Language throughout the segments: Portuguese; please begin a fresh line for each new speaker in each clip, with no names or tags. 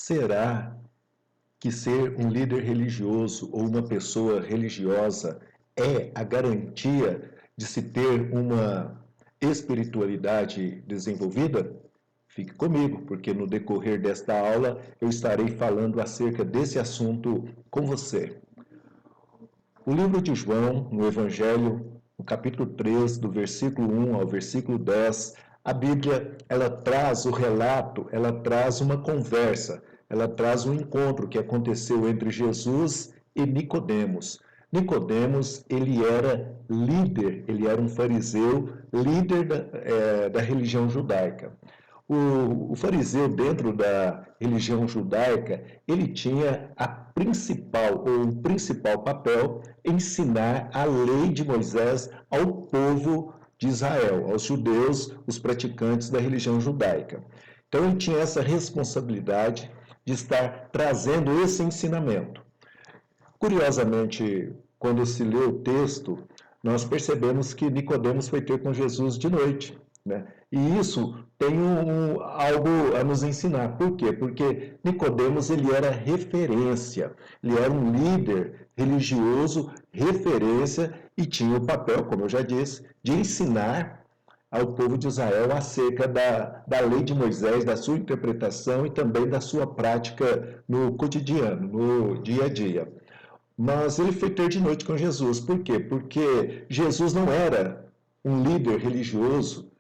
Será que ser um líder religioso ou uma pessoa religiosa é a garantia de se ter uma espiritualidade desenvolvida? Fique comigo, porque no decorrer desta aula eu estarei falando acerca desse assunto com você. O livro de João, no Evangelho, no capítulo 3, do versículo 1 ao versículo 10, a Bíblia, ela traz o relato, ela traz uma conversa, ela traz um encontro que aconteceu entre Jesus e Nicodemos. Nicodemos, ele era líder, ele era um fariseu, líder da religião judaica. O fariseu, dentro da religião judaica, ele tinha o principal papel ensinar a lei de Moisés ao povo de Israel, aos judeus, os praticantes da religião judaica. Então ele tinha essa responsabilidade de estar trazendo esse ensinamento. Curiosamente, quando se lê o texto, nós percebemos que Nicodemos foi ter com Jesus de noite, né? E isso tem algo a nos ensinar. Por quê? Porque Nicodemos, ele era referência, ele era um líder religioso, referência, e tinha o papel, como eu já disse, de ensinar ao povo de Israel acerca da lei de Moisés, da sua interpretação e também da sua prática no cotidiano, no dia a dia. Mas ele foi ter de noite com Jesus. Por quê? Porque Jesus não era um líder religioso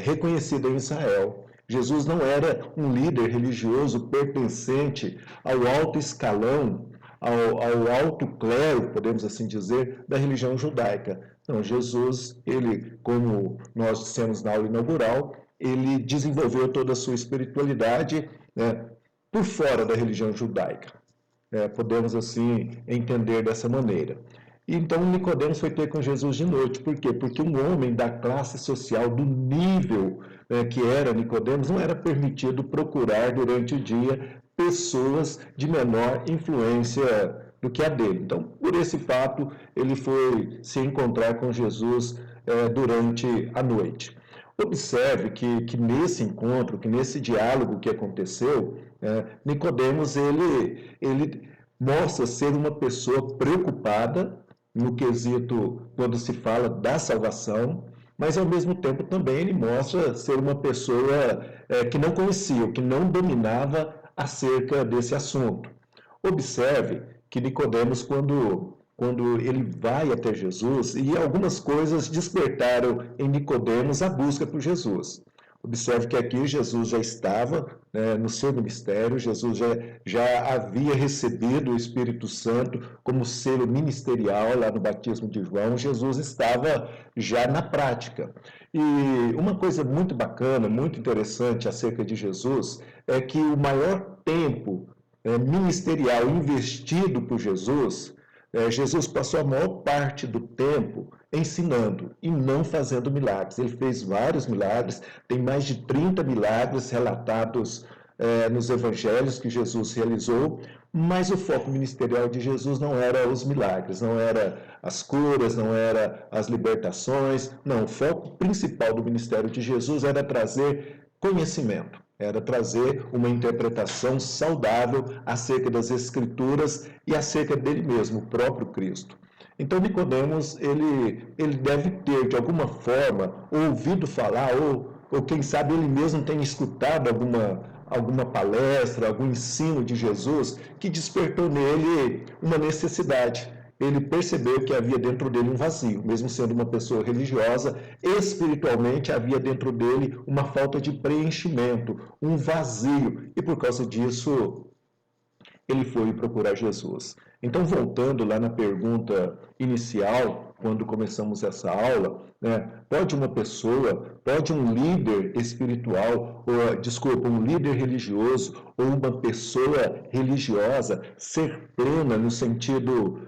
reconhecido em Israel. Jesus não era um líder religioso pertencente ao alto escalão, ao alto clero, podemos assim dizer, da religião judaica. Não, Jesus, ele, como nós dissemos na aula inaugural, ele desenvolveu toda a sua espiritualidade, né, por fora da religião judaica. Podemos assim entender dessa maneira. Então Nicodemos foi ter com Jesus de noite. Por quê? Porque um homem da classe social, do nível que era Nicodemos, não era permitido procurar durante o dia pessoas de menor influência do que a dele. Então, por esse fato, ele foi se encontrar com Jesus durante a noite. Observe que nesse encontro, que nesse diálogo que aconteceu, Nicodemos, ele mostra ser uma pessoa preocupada no quesito quando se fala da salvação, mas ao mesmo tempo também ele mostra ser uma pessoa que não conhecia, que não dominava acerca desse assunto. Observe que Nicodemos, quando ele vai até Jesus, e algumas coisas despertaram em Nicodemos a busca por Jesus. Observe que aqui Jesus já estava no seu ministério, Jesus já havia recebido o Espírito Santo como selo ministerial lá no batismo de João, Jesus estava já na prática. E uma coisa muito bacana, muito interessante acerca de Jesus, é que o maior tempo ministerial investido por Jesus, Jesus passou a maior parte do tempo ensinando e não fazendo milagres. Ele fez vários milagres, tem mais de 30 milagres relatados nos evangelhos que Jesus realizou, mas o foco ministerial de Jesus não era os milagres, não era as curas, não era as libertações, não. O foco principal do ministério de Jesus era trazer conhecimento, era trazer uma interpretação saudável acerca das Escrituras e acerca dele mesmo, o próprio Cristo. Então Nicodemos, ele deve ter, de alguma forma, ouvido falar, ou quem sabe ele mesmo tenha escutado alguma palestra, algum ensino de Jesus, que despertou nele uma necessidade. Ele percebeu que havia dentro dele um vazio, mesmo sendo uma pessoa religiosa, espiritualmente havia dentro dele uma falta de preenchimento, um vazio, e por causa disso ele foi procurar Jesus. Então, voltando lá na pergunta inicial, quando começamos essa aula, pode uma pessoa, pode um líder espiritual, um líder religioso ou uma pessoa religiosa ser plena no sentido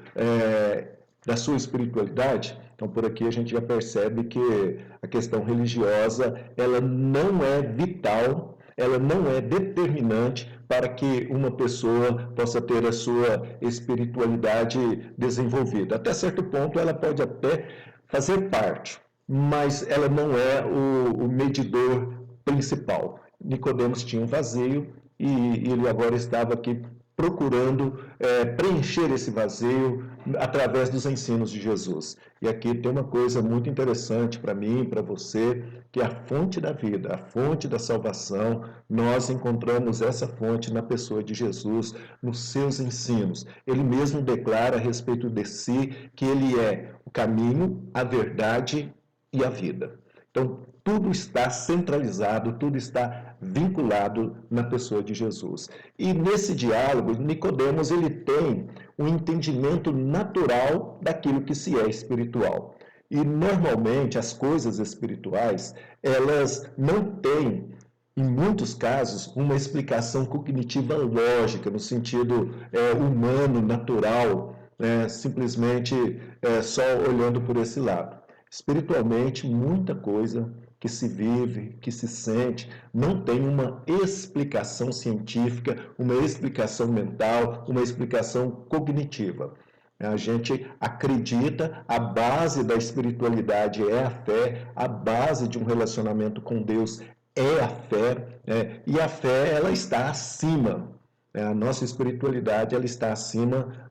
da sua espiritualidade? Então, por aqui a gente já percebe que a questão religiosa, ela não é vital, ela não é determinante para que uma pessoa possa ter a sua espiritualidade desenvolvida. Até certo ponto, ela pode até fazer parte, mas ela não é o medidor principal. Nicodemos tinha um vazio e ele agora estava aqui procurando preencher esse vazio através dos ensinos de Jesus. E aqui tem uma coisa muito interessante para mim, para você, que é a fonte da vida, a fonte da salvação. Nós encontramos essa fonte na pessoa de Jesus, nos seus ensinos. Ele mesmo declara a respeito de si que ele é o caminho, a verdade e a vida. Então, tudo está centralizado, tudo está vinculado na pessoa de Jesus. E nesse diálogo, Nicodemos ele tem um entendimento natural daquilo que se é espiritual. E normalmente as coisas espirituais, elas não têm, em muitos casos, uma explicação cognitiva lógica, no sentido humano, natural, simplesmente só olhando por esse lado. Espiritualmente, muita coisa que se vive, que se sente, não tem uma explicação científica, uma explicação mental, uma explicação cognitiva. A gente acredita, a base da espiritualidade é a fé, a base de um relacionamento com Deus é a fé, e a fé ela está acima. A nossa espiritualidade ela está acima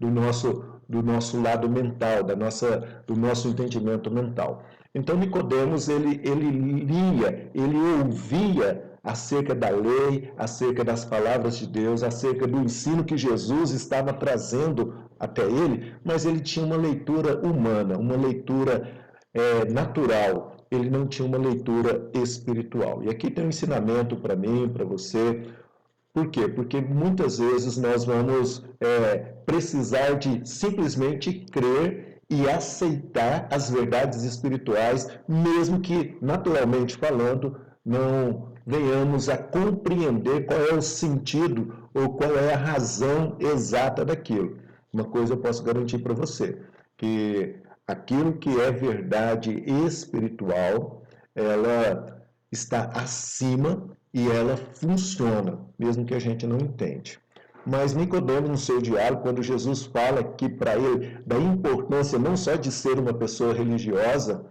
do nosso lado mental, do nosso entendimento mental. Então Nicodemos ele lia, ele ouvia acerca da lei, acerca das palavras de Deus, acerca do ensino que Jesus estava trazendo até ele, mas ele tinha uma leitura humana, uma leitura natural. Ele não tinha uma leitura espiritual. E aqui tem um ensinamento para mim, para você. Por quê? Porque muitas vezes nós vamos precisar de simplesmente crer e aceitar as verdades espirituais, mesmo que, naturalmente falando, não venhamos a compreender qual é o sentido ou qual é a razão exata daquilo. Uma coisa eu posso garantir para você, que aquilo que é verdade espiritual, ela está acima e ela funciona, mesmo que a gente não entende. Mas Nicodemos, no seu diálogo, quando Jesus fala que para ele da importância não só de ser uma pessoa religiosa,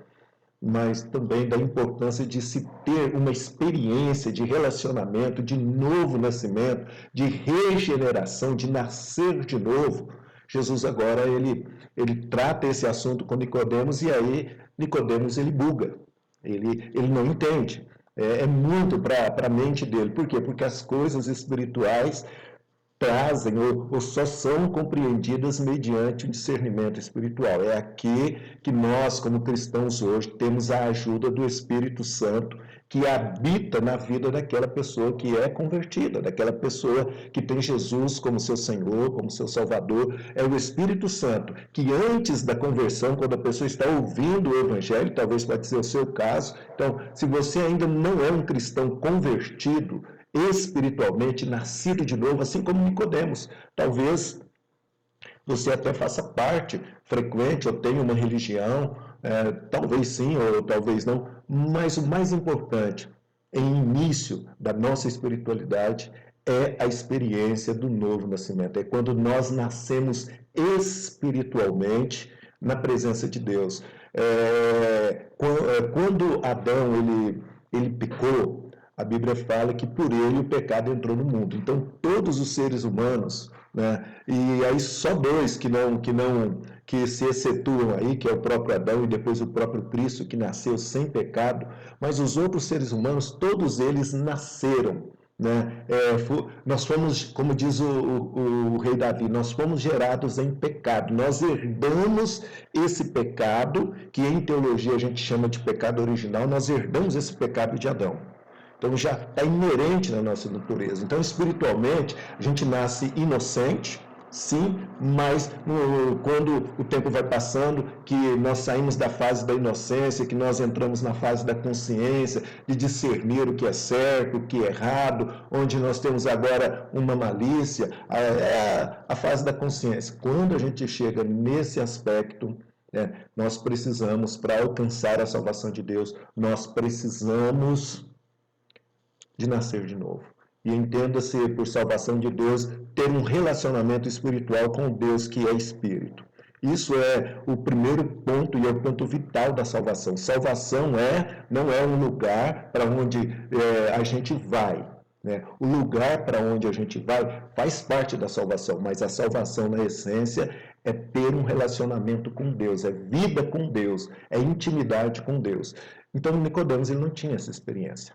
mas também da importância de se ter uma experiência de relacionamento, de novo nascimento, de regeneração, de nascer de novo. Jesus agora ele trata esse assunto com Nicodemos e aí Nicodemos ele buga, ele não entende. É muito para a mente dele. Por quê? Porque as coisas espirituais trazem ou só são compreendidas mediante o discernimento espiritual. É aqui que nós, como cristãos hoje, temos a ajuda do Espírito Santo que habita na vida daquela pessoa que é convertida, daquela pessoa que tem Jesus como seu Senhor, como seu Salvador. É o Espírito Santo que antes da conversão, quando a pessoa está ouvindo o Evangelho, talvez pode ser o seu caso. Então, se você ainda não é um cristão convertido, espiritualmente nascido de novo, assim como Nicodemos. Talvez você até faça parte frequente, ou tenha uma religião, talvez sim, ou talvez não, mas o mais importante, em início da nossa espiritualidade, é a experiência do novo nascimento. É quando nós nascemos espiritualmente na presença de Deus. Quando Adão ele pecou, a Bíblia fala que por ele o pecado entrou no mundo. Então, todos os seres humanos, né? E aí só dois que se excetuam aí, que é o próprio Adão e depois o próprio Cristo, que nasceu sem pecado, mas os outros seres humanos, todos eles nasceram, né? Nós fomos, como diz o rei Davi, nós fomos gerados em pecado. Nós herdamos esse pecado, que em teologia a gente chama de pecado original, nós herdamos esse pecado de Adão. Então já está inerente na nossa natureza. Então, espiritualmente, a gente nasce inocente, sim, mas quando o tempo vai passando, que nós saímos da fase da inocência, que nós entramos na fase da consciência, de discernir o que é certo, o que é errado, onde nós temos agora uma malícia, a fase da consciência. Quando a gente chega nesse aspecto, nós precisamos, para alcançar a salvação de Deus, nós precisamos de nascer de novo. E entenda-se por salvação de Deus, ter um relacionamento espiritual com Deus que é Espírito. Isso é o primeiro ponto e é o ponto vital da salvação. Salvação não é um lugar para onde a gente vai. né? O lugar para onde a gente vai faz parte da salvação, mas a salvação, na essência, é ter um relacionamento com Deus, é vida com Deus, é intimidade com Deus. Então, Nicodemos, ele não tinha essa experiência.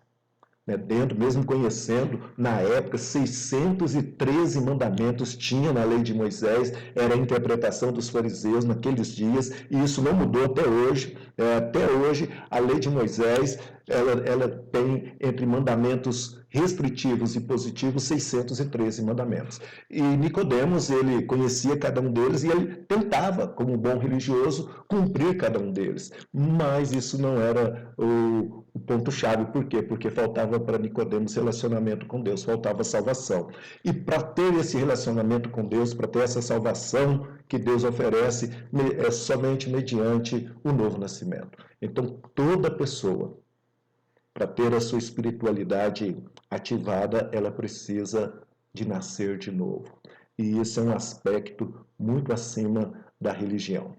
Dentro, mesmo conhecendo, na época, 613 mandamentos tinha na lei de Moisés, era a interpretação dos fariseus naqueles dias, e isso não mudou até hoje. Até hoje, a lei de Moisés, ela tem, entre mandamentos restritivos e positivos, 613 mandamentos. E Nicodemos, ele conhecia cada um deles e ele tentava, como um bom religioso, cumprir cada um deles. Mas isso não era o ponto-chave. Por quê? Porque faltava para Nicodemos relacionamento com Deus, faltava salvação. E para ter esse relacionamento com Deus, para ter essa salvação que Deus oferece, é somente mediante o novo nascimento. Então, toda pessoa, para ter a sua espiritualidade ativada, ela precisa de nascer de novo. E isso é um aspecto muito acima da religião.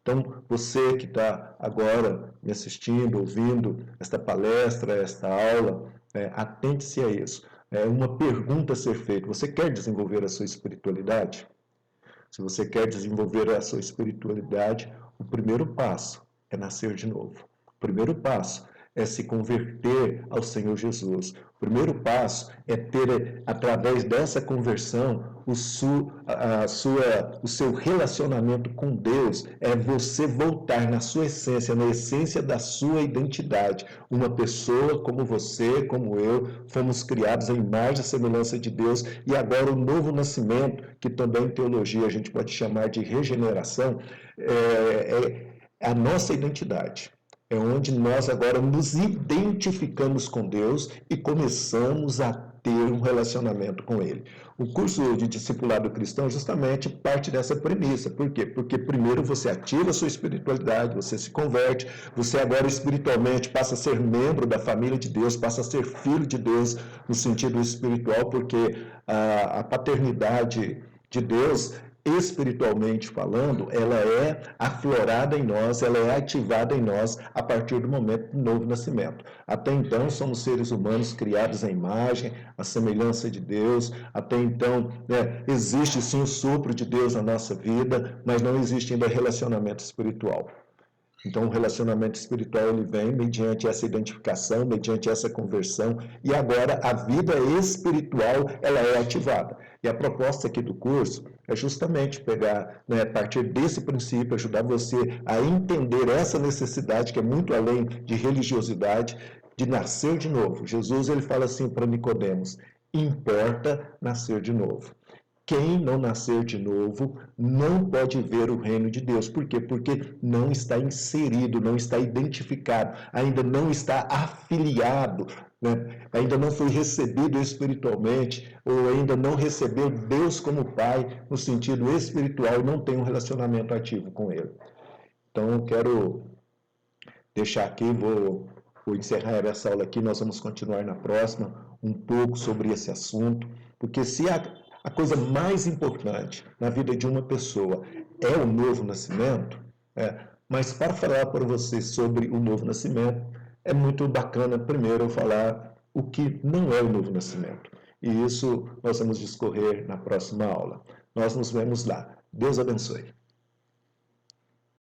Então, você que está agora me assistindo, ouvindo esta palestra, esta aula, atente-se a isso. É uma pergunta a ser feita. Você quer desenvolver a sua espiritualidade? Se você quer desenvolver a sua espiritualidade, o primeiro passo é nascer de novo. O primeiro passo é se converter ao Senhor Jesus. O primeiro passo é ter, através dessa conversão, o seu relacionamento com Deus, é você voltar na sua essência, na essência da sua identidade. Uma pessoa como você, como eu, fomos criados à imagem e semelhança de Deus, e agora o novo nascimento, que também em teologia a gente pode chamar de regeneração, é a nossa identidade. É onde nós agora nos identificamos com Deus e começamos a ter um relacionamento com Ele. O curso de discipulado cristão justamente parte dessa premissa. Por quê? Porque primeiro você ativa a sua espiritualidade, você se converte, você agora espiritualmente passa a ser membro da família de Deus, passa a ser filho de Deus no sentido espiritual, porque a paternidade de Deus, espiritualmente falando, ela é aflorada em nós, ela é ativada em nós a partir do momento do novo nascimento. Até então, somos seres humanos criados à imagem, à semelhança de Deus. Até então, existe sim o sopro de Deus na nossa vida, mas não existe ainda relacionamento espiritual. Então, o relacionamento espiritual ele vem mediante essa identificação, mediante essa conversão, e agora a vida espiritual ela é ativada. E a proposta aqui do curso é justamente pegar, a partir desse princípio, ajudar você a entender essa necessidade que é muito além de religiosidade, de nascer de novo. Jesus ele fala assim para Nicodemos: importa nascer de novo. Quem não nascer de novo não pode ver o reino de Deus. Por quê? Porque não está inserido, não está identificado, ainda não está afiliado, ainda não foi recebido espiritualmente, ou ainda não recebeu Deus como Pai no sentido espiritual e não tem um relacionamento ativo com Ele. Então, eu quero deixar aqui, vou encerrar essa aula aqui, nós vamos continuar na próxima um pouco sobre esse assunto, porque se a coisa mais importante na vida de uma pessoa é o novo nascimento, mas para falar para você sobre o novo nascimento, é muito bacana primeiro eu falar o que não é o novo nascimento. E isso nós vamos discorrer na próxima aula. Nós nos vemos lá. Deus abençoe.